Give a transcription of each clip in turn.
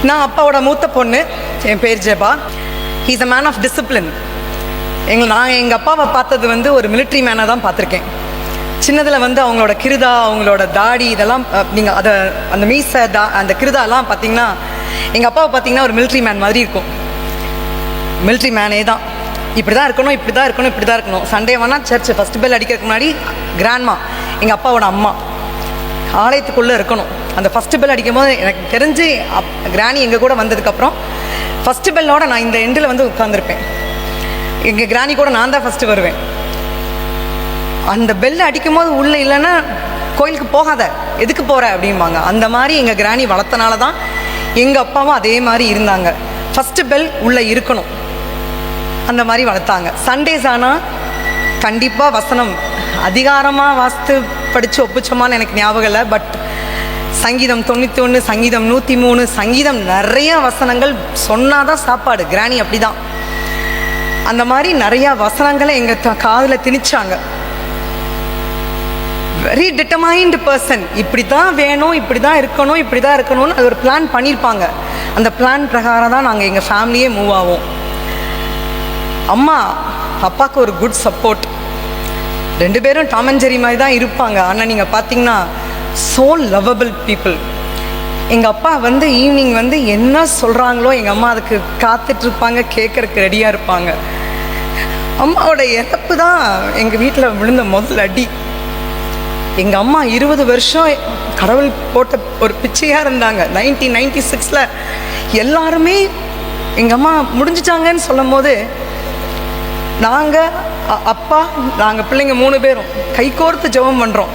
நான் அப்பாவோட மூத்த பொண்ணு. என் பேர் Jeba. He's a man of discipline. நான் எங்கள் அப்பாவை பார்த்தது வந்து ஒரு மிலிட்ரி மேனாக தான் பார்த்துருக்கேன். சின்னதில் வந்து அவங்களோட கிருதா, அவங்களோட தாடி, இதெல்லாம் நீங்கள் அதை அந்த மீசை அந்த கிருதாலாம் பார்த்தீங்கன்னா எங்கள் அப்பாவை பார்த்தீங்கன்னா ஒரு மிலிட்ரி மேன் மாதிரி இருக்கும். மிலிட்ரி மேனே தான். இப்படி தான் இருக்கணும், இப்படி தான் இருக்கணும், இப்படி தான் இருக்கணும். சண்டே வேணால் சர்ச்சு ஃபஸ்ட் பெல் அடிக்கிறதுக்கு முன்னாடி கிராண்ட்மா, எங்கள் அப்பாவோட அம்மா, ஆலயத்துக்குள்ளே இருக்கணும். அந்த ஃபஸ்ட்டு பெல் அடிக்கும் போது எனக்கு தெரிஞ்சு கிராணி எங்கள் கூட வந்ததுக்கப்புறம் ஃபஸ்ட்டு பெல்லோட நான் இந்த எண்டில் வந்து உட்காந்துருப்பேன். எங்கள் கிராணி கூட நான் தான் ஃபஸ்ட்டு வருவேன். அந்த பெல் அடிக்கும் போது உள்ளே இல்லைன்னா கோயிலுக்கு போகாத, எதுக்கு போகிற அப்படிம்பாங்க. அந்த மாதிரி எங்கள் கிராணி வளர்த்தனால தான் எங்கள் அப்பாவும் அதே மாதிரி இருந்தாங்க. ஃபஸ்ட்டு பெல் உள்ளே இருக்கணும், அந்த மாதிரி வளர்த்தாங்க. சண்டேஸ் ஆனால் கண்டிப்பாக வசனம் அதிகாரமாக வாஸ்து படித்து ஒப்பிச்சோமான்னு எனக்கு ஞாபகம் இல்லை. பட் சங்கீதம் 91, சங்கீதம் 103, சங்கீதம் நிறைய வசனங்கள் சொன்னாதான் சாப்பாடு. கிராணி அப்படி தான். அந்த மாதிரி நிறையா வசனங்களை எங்கள் காதில் திணிச்சாங்க. Very determined person. இப்படி தான் வேணும், இப்படி தான் இருக்கணும், இப்படி தான் இருக்கணும்னு அது ஒரு பிளான் பண்ணியிருப்பாங்க. அந்த பிளான் பிரகாரம் தான் நாங்கள் எங்கள் ஃபேமிலியே மூவ் ஆவோம். அம்மா அப்பாவுக்கு ஒரு குட் சப்போர்ட். 2 பேரும் டாம் அண்ட் ஜெரி மாதிரி தான் இருப்பாங்க. ஆனால் நீங்கள் பார்த்தீங்கன்னா ஸோ லவ்வபிள் பீப்புள். எங்கள் அப்பா வந்து ஈவினிங் வந்து என்ன சொல்கிறாங்களோ எங்கள் அம்மா அதுக்கு காத்துட்ருப்பாங்க, கேட்குறக்கு ரெடியாக இருப்பாங்க. அம்மாவோட இறப்பு தான் எங்கள் வீட்டில் விழுந்த முதல் அடி. எங்கள் அம்மா 20 வருஷம் கடவுள் போட்ட ஒரு பிச்சையாக இருந்தாங்க. 1996 எல்லாருமே எங்கள் அம்மா முடிஞ்சிட்டாங்கன்னு சொல்லும் போது நாங்கள் அப்பா நாங்கள் பிள்ளைங்க 3 பேரும் கை கோர்த்து ஜெபம் பண்ணுறோம்.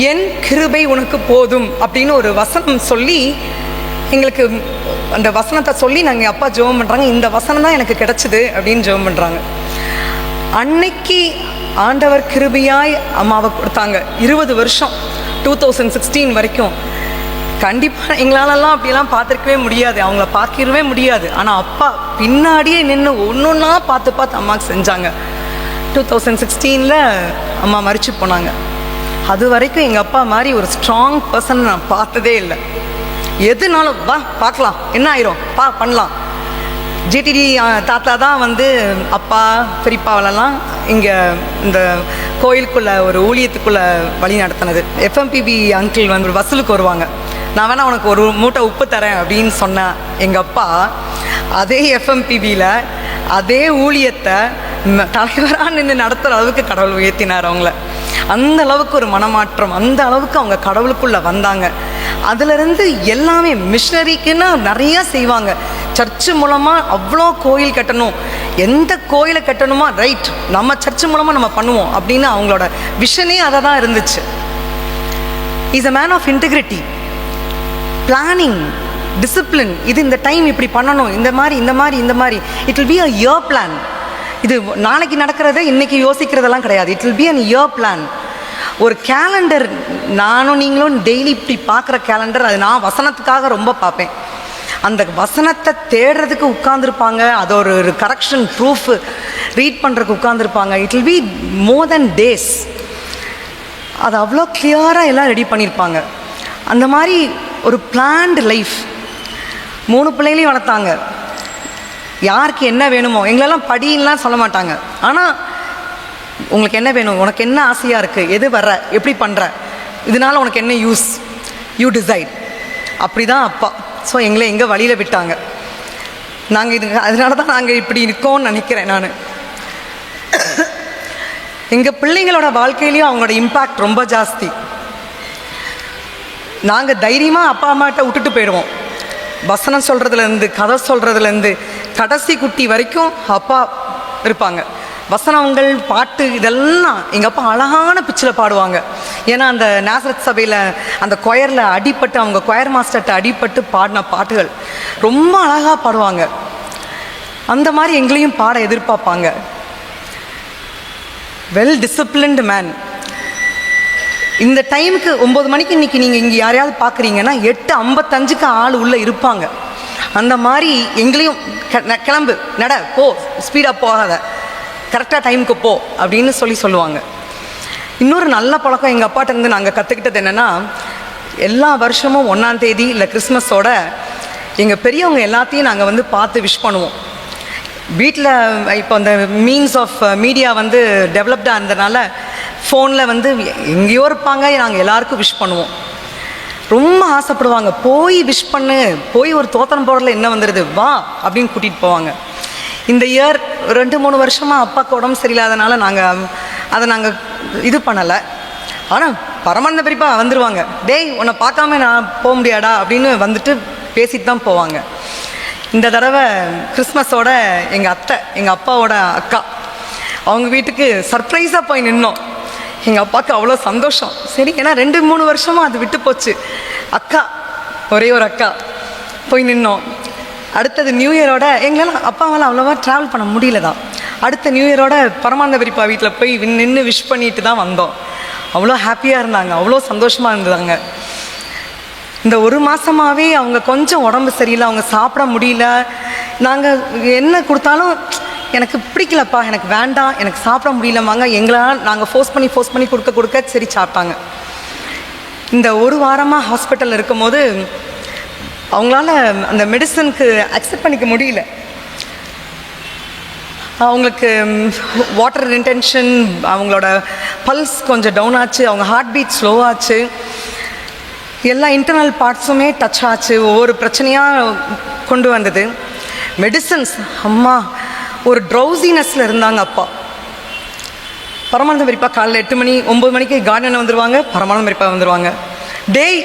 என் கிருபை உனக்கு போதும் அப்படின்னு ஒரு வசனம் சொல்லி எங்களுக்கு அந்த வசனத்தை சொல்லி நாங்கள் அப்பா ஜெபம் பண்ணுறாங்க. இந்த வசனம் தான் எனக்கு கிடச்சிது அப்படின்னு ஜெபம் பண்ணுறாங்க. அன்னைக்கு ஆண்டவர் கிருபையாய் அம்மாவை கொடுத்தாங்க. 20 வருஷம் 2016 வரைக்கும். கண்டிப்பாக எங்களாலெல்லாம் அப்படியெல்லாம் பார்த்துருக்கவே முடியாது, அவங்கள பார்க்கவே முடியாது. ஆனால் அப்பா பின்னாடியே நின்று ஒன்றா பார்த்து அம்மாவுக்கு செஞ்சாங்க. 2016 அம்மா மரிச்சு போனாங்க. அது வரைக்கும் எங்கள் அப்பா மாதிரி ஒரு ஸ்ட்ராங் பர்சன் நான் பார்த்ததே இல்லை. எதுனாலும் வா பார்க்கலாம், என்ன ஆயிரும் பண்ணலாம். ஜிடிடி தாத்தா தான் வந்து அப்பா பெரியப்பாவெல்லாம் இங்கே இந்த கோயிலுக்குள்ளே ஒரு ஊழியத்துக்குள்ளே வழி நடத்தினது. எஃப்எம்பிபி அங்கிள் வந்து வசூலுக்கு வருவாங்க. நான் வேணா உனக்கு ஒரு மூட்டை உப்பு தரேன் அப்படின்னு சொன்னேன். எங்கள் அப்பா அதே எஃப்எம்பிபியில் அதே ஊழியத்தை தலைவராக நின்று நடத்துகிற அளவுக்கு கடவுள் உயர்த்தினார் அவங்கள. அந்த அளவுக்கு ஒரு மனமாற்றம், அந்த அளவுக்கு அவங்க கடவுளுக்குள்ளே வந்தாங்க. அதிலிருந்து எல்லாமே மிஷனரிக்குன்னு நிறையா செய்வாங்க. சர்ச்சு மூலமாக அவ்வளோ கோயில் கட்டணும், எந்த கோயிலை கட்டணுமா ரைட் நம்ம சர்ச்சு மூலமாக நம்ம பண்ணுவோம் அப்படின்னு அவங்களோட விஷனே அதை தான் இருந்துச்சு. Is a man of integrity, planning, discipline. இது இந்த டைம் இப்படி பண்ணணும், இந்த மாதிரி it will be a year plan. இது நாளைக்கு நடக்கிறத இன்றைக்கி யோசிக்கிறதெல்லாம் கிடையாது. It will be an year plan. ஒரு கேலண்டர் நானும் நீங்களும் டெய்லி இப்படி பார்க்குற கேலண்டர், அது நான் வசனத்துக்காக ரொம்ப பார்ப்பேன். அந்த வசனத்தை தேடுறதுக்கு உட்காந்துருப்பாங்க. அது ஒரு கரெக்ஷன் ப்ரூஃப் ரீட் பண்ணுறதுக்கு உட்காந்துருப்பாங்க. It will be more then days. அது அவ்வளோ கிளியராக எல்லாம் ரெடி பண்ணியிருப்பாங்க. அந்த மாதிரி ஒரு பிளான்டு லைஃப். 3 பிள்ளைகளையும் வளர்த்தாங்க. யாருக்கு என்ன வேணுமோ எங்களெல்லாம் படின்லாம் சொல்ல மாட்டாங்க. ஆனால் உங்களுக்கு என்ன வேணும், உனக்கு என்ன ஆசையாக இருக்குது, எது வர்ற, எப்படி பண்ணுற, இதனால் உனக்கு என்ன யூஸ், யூ டிசைட். அப்படி தான் அப்பா. ஸோ எங்களை எங்கே வழியில் விட்டாங்க. நாங்கள் இது அதனால தான் நாங்கள் இப்படி இருக்கோம்னு நினைக்கிறேன் நான். எங்கள் பிள்ளைங்களோட வாழ்க்கையிலையும் அவங்களோட இம்பேக்ட் ரொம்ப ஜாஸ்தி. நாங்கள் தைரியமாக அப்பா அம்மாட்ட விட்டுட்டு போயிடுவோம். வசனம் சொல்கிறதுலேருந்து கதை சொல்கிறதுலேருந்து கடைசி குட்டி வரைக்கும் அப்பா இருப்பாங்க. வசனங்கள் பாட்டு இதெல்லாம் எங்கள் அப்பா அழகான பிச்சில் பாடுவாங்க. ஏன்னா அந்த நாசரத் சபையில் அந்த கொயரில் அடிப்பட்டு, அவங்க கொயர் மாஸ்டர்கிட்ட அடிப்பட்டு பாடின பாட்டுகள் ரொம்ப அழகாக பாடுவாங்க. அந்த மாதிரி எங்களையும் பாட எதிர்பார்ப்பாங்க. Well disciplined man. இந்த டைமுக்கு 9 மணிக்கு இன்றைக்கி நீங்கள் இங்கே யாரையாவது பார்க்குறீங்கன்னா 8:55க்கு ஆள் உள்ளே இருப்பாங்க. அந்த மாதிரி எங்களையும் கிளம்பு, நட, போ, ஸ்பீடாக போகாத, கரெக்டாக டைமுக்கு போ அப்படின்னு சொல்லுவாங்க. இன்னொரு நல்ல பழக்கம் எங்கள் அப்பாட்டேருந்து நாங்கள் கற்றுக்கிட்டது என்னென்னா, எல்லா வருஷமும் 1ஆம் தேதி இல்லை கிறிஸ்மஸோட எங்கள் பெரியவங்க எல்லாத்தையும் நாங்கள் வந்து பார்த்து விஷ் பண்ணுவோம். வீட்டில் இப்போ அந்த மீன்ஸ் ஆஃப் மீடியா வந்து டெவலப்டாக இருந்ததுனால ஃபோனில் வந்து எங்கேயோ இருப்பாங்க, நாங்கள் எல்லாருக்கும் விஷ் பண்ணுவோம். ரொம்ப ஆசைப்படுவாங்க, போய் விஷ் பண்ணு, போய் ஒரு தோத்திரம் போடுறதுல என்ன வந்துடுது, வா அப்படின்னு கூட்டிகிட்டு போவாங்க. இந்த இயர் 2-3 வருஷமாக அப்பாவுக்கு உடம்பு சரியில்லாதனால அதை நாங்கள் இது பண்ணலை. ஆனால் பரமானந்த பெரியப்பா வந்துடுவாங்க, டேய் உன்னை பார்க்காம நான் போக முடியாடா அப்படின்னு வந்துட்டு பேசிட்டு தான் போவாங்க. இந்த தடவை கிறிஸ்மஸோட எங்கள் அத்தை, எங்கள் அப்பாவோட அக்கா, அவங்க வீட்டுக்கு சர்ப்ரைஸாக போய் நின்னோம். எங்கள் அப்பாவுக்கு அவ்வளோ சந்தோஷம். சரி, ஏன்னா 2-3 வருஷமாக அது விட்டு போச்சு. அக்கா, ஒரே ஒரு அக்கா போய் நின்னோம். அடுத்தது நியூ இயரோட எங்களால் அப்பாவால் அவ்வளோவா ட்ராவல் பண்ண முடியல தான். அடுத்த நியூ இயரோட பரமானந்த பெரியப்பா வீட்டில் போய் நின்று விஷ் பண்ணிட்டு தான் வந்தோம். அவ்வளோ ஹாப்பியாக இருந்தாங்க, அவ்வளோ சந்தோஷமாக இருந்தாங்க. இந்த 1 மாதமாகவே அவங்க கொஞ்சம் உடம்பு சரியில்லை, அவங்க சாப்பிட முடியல. நாங்கள் என்ன கொடுத்தாலும் எனக்கு பிடிக்கலப்பா, எனக்கு வேண்டாம், எனக்கு சாப்பிட முடியலம்பாங்க. எங்களால் நாங்கள் ஃபோர்ஸ் பண்ணி கொடுக்க சரி சாப்பிட்டாங்க. இந்த 1 வாரமாக ஹாஸ்பிட்டலில் இருக்கும்போது அவங்களால அந்த மெடிசனுக்கு அக்செப்ட் பண்ணிக்க முடியல. அவங்களுக்கு வாட்டர் ரிட்டென்ஷன், அவங்களோட பல்ஸ் கொஞ்சம் டவுன் ஆச்சு, அவங்க ஹார்ட் பீட் ஸ்லோவாச்சு, எல்லா இன்டர்னல் பார்ட்ஸுமே டச் ஆச்சு, ஒவ்வொரு பிரச்சனையாக கொண்டு வந்தது. மெடிசன்ஸ், அம்மா ஒரு ட்ரௌசினஸில் இருந்தாங்க அப்பா. பரமானந்த பெரியப்பா காலையில் 8 மணி 9 மணிக்கு கார்டன் வந்துடுவாங்க, பரமானந்த பெரியப்பா வந்துடுவாங்க. டேய்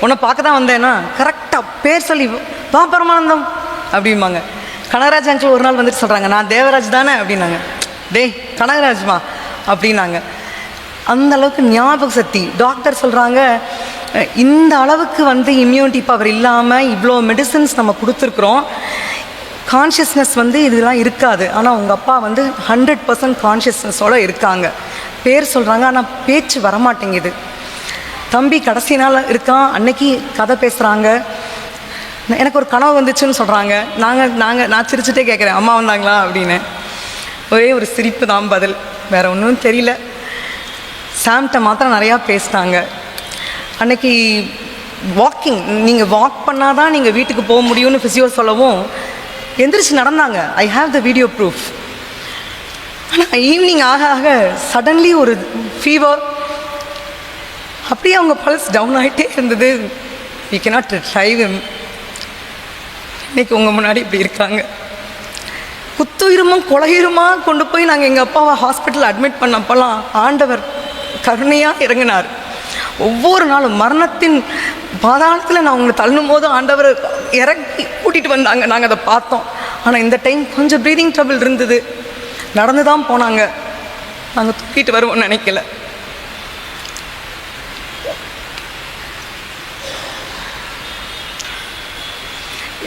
உன்னை பார்க்க தான் வந்தேன்னா கரெக்டாக பேர் சொல்லி வா பரமானந்தம் அப்படிம்பாங்க. கனகராஜ் அங்கிள் ஒரு நாள் வந்துட்டு சொல்கிறாங்க, நான் தேவராஜ் தானே அப்படின்னாங்க. டேய் கனகராஜ்மா அப்படின்னாங்க. அந்த அளவுக்கு ஞாபக சக்தி. டாக்டர் சொல்கிறாங்க, இந்த அளவுக்கு வந்து இம்யூனிட்டி பவர் இல்லாமல் இவ்வளோ மெடிசன்ஸ் நம்ம கொடுத்துருக்குறோம், கான்ஷியஸ்னஸ் வந்து இதெல்லாம் இருக்காது. ஆனால் உங்கள் அப்பா வந்து 100% கான்ஷியஸ்னஸோடு இருக்காங்க. பேர் சொல்கிறாங்க, ஆனால் பேச்சு வரமாட்டேங்குது. தம்பி கடைசி நாள் இருக்கான், அன்னைக்கு கதை பேசுகிறாங்க. எனக்கு ஒரு கனவு வந்துச்சுன்னு சொல்கிறாங்க. நான் சிரிச்சுட்டே கேட்குறேன், அம்மா வந்தாங்களா அப்படின்னு. ஒரே ஒரு சிரிப்பு தான் பதில், வேறு ஒன்றும் தெரியல. சாம்கிட்ட மாத்திரம் நிறையா பேசினாங்க. அன்னைக்கு வாக்கிங், நீங்கள் வாக் பண்ணால் தான் நீங்கள் வீட்டுக்கு போக முடியும்னு ஃபிசியோ சொல்லவும் எந்திரிச்சு நடந்தாங்க. I have the video proof. ஆனால் ஈவினிங் ஆக ஆக சடன்லி ஒரு ஃபீவர், அப்படியே அவங்க பல்ஸ் டவுன் ஆகிட்டே இருந்தது. We cannot drive him. இன்னைக்கு உங்கள் முன்னாடி இப்படி இருக்காங்க. குத்துயிருமும் கொலையுருமா கொண்டு போய் நாங்கள் எங்கள் அப்பாவை ஹாஸ்பிட்டலில் அட்மிட் பண்ணப்போலாம் ஆண்டவர் கருணையாக இறங்கினார். ஒவ்வொரு நாளும் மரணத்தின் பாதாளத்தில் நான் உங்களை தள்ளும் போது ஆண்டவர் இறங்கி கூட்டிகிட்டு வந்தாங்க, நாங்கள் அதை பார்த்தோம். ஆனால் இந்த டைம் கொஞ்சம் ப்ரீதிங் ட்ரபிள் இருந்தது, நடந்து தான் போனாங்க. நாங்கள் தூக்கிட்டு வருவோம்னு நினைக்கல.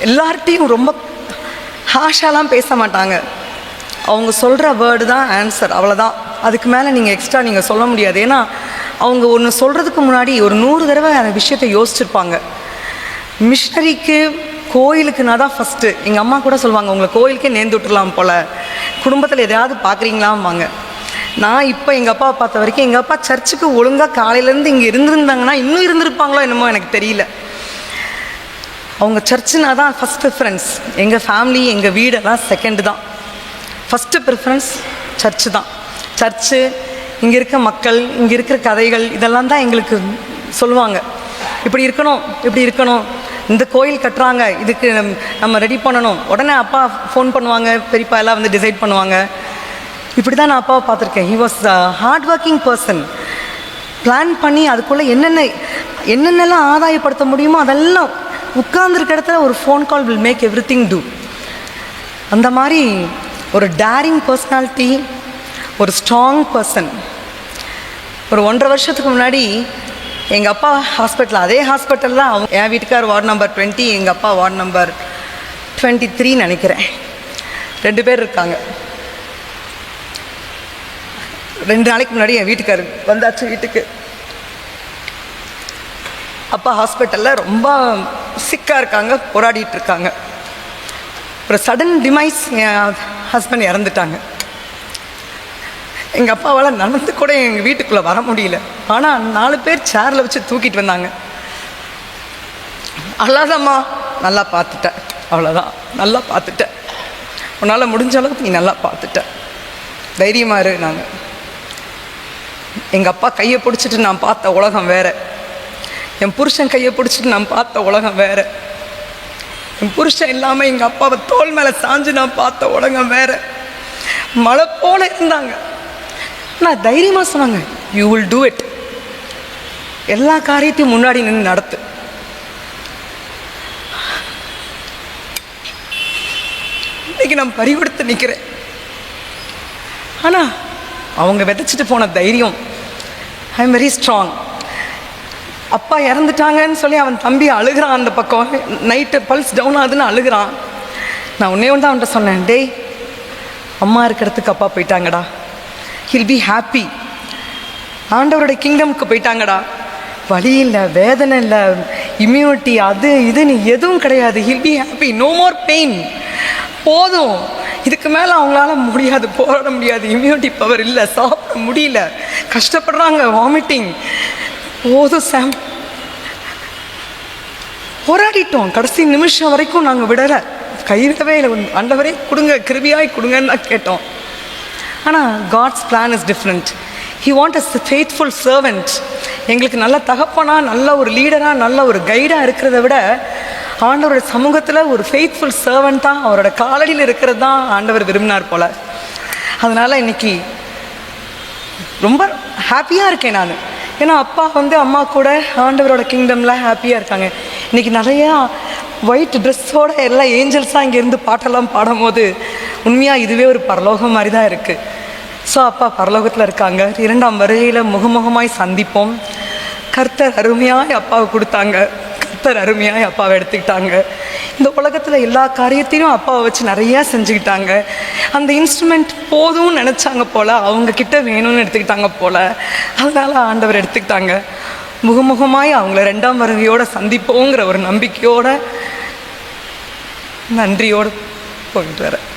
எல்லார்ட்டையும் ரொம்ப ஹாஷாலாம் பேச மாட்டாங்க. அவங்க சொல்கிற வேர்டு தான் ஆன்சர், அவ்வளோதான். அதுக்கு மேலே நீங்கள் எக்ஸ்ட்ரா நீங்கள் சொல்ல முடியாது. ஏன்னா அவங்க ஒன்று சொல்கிறதுக்கு முன்னாடி ஒரு 100 தடவை அந்த விஷயத்தை யோசிச்சுருப்பாங்க. மிஷனரிக்கு கோயிலுக்குன்னா தான் ஃபஸ்ட்டு. எங்கள் அம்மா கூட சொல்லுவாங்க, உங்களை கோயிலுக்கே நேர்ந்து விட்டுடலாம் போல், குடும்பத்தில் எதையாவது பார்க்குறீங்களாம்பாங்க. நான் இப்போ எங்கள் அப்பாவை பார்த்த வரைக்கும் எங்கள் அப்பா சர்ச்சுக்கு ஒழுங்காக காலையிலேருந்து இங்கே இருந்திருந்தாங்கன்னா இன்னும் இருந்திருப்பாங்களோ என்னமோ எனக்கு தெரியல. அவங்க சர்ச்சுனா தான் ஃபஸ்ட் ப்ரிஃபரன்ஸ். எங்கள் ஃபேமிலி, எங்கள் வீடெல்லாம் செகண்டு தான். ஃபஸ்ட்டு ப்ரிஃபரன்ஸ் சர்ச்சு தான். சர்ச்சு, இங்கே இருக்க மக்கள், இங்கே இருக்கிற கதைகள், இதெல்லாம் தான் எங்களுக்கு சொல்லுவாங்க. இப்படி இருக்கணும், இப்படி இருக்கணும், இந்த கோயில் கட்டுறாங்க, இதுக்கு நம்ம ரெடி பண்ணணும். உடனே அப்பா ஃபோன் பண்ணுவாங்க, பெரியப்பா எல்லாம் வந்து டிசைட் பண்ணுவாங்க. இப்படி தான் நான் அப்பாவை பார்த்துருக்கேன். He was a hard working person. Plan பண்ணி அதுக்குள்ளே என்னென்னலாம் ஆதாயப்படுத்த முடியுமோ அதெல்லாம் உட்கார்ந்துருக்க இடத்துல ஒரு phone call will make everything do. அந்த மாதிரி ஒரு டேரிங் பர்சனாலிட்டி, ஒரு ஸ்ட்ராங் பர்சன். ஒரு 1.5 வருஷத்துக்கு முன்னாடி எங்கள் அப்பா ஹாஸ்பிட்டல், அதே ஹாஸ்பிட்டலில் அவங்க, என் வீட்டுக்கார் வார்டு நம்பர் 20, எங்கள் அப்பா வார்டு நம்பர் 23 நினைக்கிறேன். 2 பேர் இருக்காங்க. 2 நாளைக்கு முன்னாடி என் வீட்டுக்கார் வந்தாச்சு வீட்டுக்கு. அப்பா ஹாஸ்பிட்டலில் ரொம்ப சிக்காக இருக்காங்க, போராடிட்டு இருக்காங்க. ஒரு சடன் டிமைஸ், என் ஹஸ்பண்ட் இறந்துட்டாங்க. எங்கள் அப்பாவால் நடந்து கூட எங்கள் வீட்டுக்குள்ளே வர முடியல. ஆனால் 4 பேர் சேரில் வச்சு தூக்கிட்டு வந்தாங்க. அல்லாதம்மா நல்லா பார்த்துட்ட, அவ்வளோதான், நல்லா பார்த்துட்ட, உன்னால் முடிஞ்ச அளவுக்கு நீ நல்லா பார்த்துட்ட, தைரியமாக இரு. நாங்கள் எங்கள் அப்பா கையை பிடிச்சிட்டு நான் பார்த்த உலகம் வேறு, என் புருஷன் கையை பிடிச்சிட்டு நான் பார்த்த உலகம் வேறு, என் புருஷன் இல்லாமல் எங்கள் அப்பாவை தோல் மேலே சாஞ்சு நான் பார்த்த உலகம் வேறு. மழை போல இருந்தாங்க, நான் தைரியமாக சொன்னாங்க, யூ வில் டூ இட், எல்லா காரியத்தையும் முன்னாடி நின்று நடத்து. இன்னைக்கு நான் பறிகொடுத்து நிற்கிறேன். ஆனால் அவங்க விதைச்சிட்டு போன தைரியம், ஐ எம் வெரி ஸ்ட்ராங். அப்பா இறந்துட்டாங்கன்னு சொல்லி அவன் தம்பி அழுகிறான், அந்த பக்கம் நைட்டு பல்ஸ் டவுன் ஆகுதுன்னு அழுகிறான். நான் ஒன்றே ஒன்று தான் அவன்கிட்ட சொன்னேன், டேய் அம்மா இருக்கிறதுக்கு அப்பா போயிட்டாங்கடா, ஹில் பி ஹாப்பி, ஆண்டவருடைய கிங்டம்க்கு போயிட்டாங்கடா, வலி இல்லை, வேதனை இல்லை, இம்யூனிட்டி அது இதுன்னு எதுவும் கிடையாது, he'll be happy, no more pain, போதும், இதுக்கு மேலே அவங்களால முடியாது, போராட முடியாது, இம்யூனிட்டி பவர் இல்லை, சாப்பிட முடியல, கஷ்டப்படுறாங்க, வாமிட்டிங், போதும் சாம். போராடிட்டோம், கடைசி நிமிஷம் வரைக்கும் நாங்கள் விடலை, கைவிடவே இல்லை, ஆண்டவரே கொடுங்க, கிருபியாய் கொடுங்கன்னு தான் கேட்டோம். ஆனால் God's plan is different. He want us faithful servant. எங்களுக்கு நல்ல தகப்பனா, நல்ல ஒரு லீடராக, நல்ல ஒரு கைடாக இருக்கிறத விட ஆண்டவரோட சமூகத்தில் ஒரு ஃபெய்த்ஃபுல் சர்வெண்ட் தான், அவரோட காலடியில் இருக்கிறது தான் ஆண்டவர் விரும்பினார் போல். அதனால் இன்றைக்கி ரொம்ப ஹாப்பியாக இருக்கேன் நான். ஏன்னா அப்பா அம்மா கூட ஆண்டவரோட கிங்டமில் ஹாப்பியாக இருக்காங்க. இன்றைக்கி நிறையா ஒயிட் ட்ரெஸ்ஸோடு எல்லா ஏஞ்சல்ஸாக இங்கேருந்து பாட்டெல்லாம் பாடும்போது உண்மையாக இதுவே ஒரு பரலோகம் மாதிரி தான் இருக்குது. ஸோ அப்பா பரலோகத்தில் இருக்காங்க. 2ஆம் வருகையில் முகமுகமாய் சந்திப்போம். கர்த்தர் அருமையாய் அப்பாவை கொடுத்தாங்க, கர்த்தர் அருமையாய் அப்பாவை எடுத்துக்கிட்டாங்க. இந்த உலகத்தில் எல்லா காரியத்தையும் அப்பாவை வச்சு நிறையா செஞ்சுக்கிட்டாங்க. அந்த இன்ஸ்ட்ருமெண்ட் போதும்னு நினச்சாங்க போல், அவங்கக்கிட்ட வேணும்னு எடுத்துக்கிட்டாங்க போல். அதனால் ஆண்டவர் எடுத்துக்கிட்டாங்க. முகமுகமாய் அவங்கள 2ஆம் வருகையோடு சந்திப்போங்கிற ஒரு நம்பிக்கையோடு, நன்றியோடு போயிட்டு வரேன்.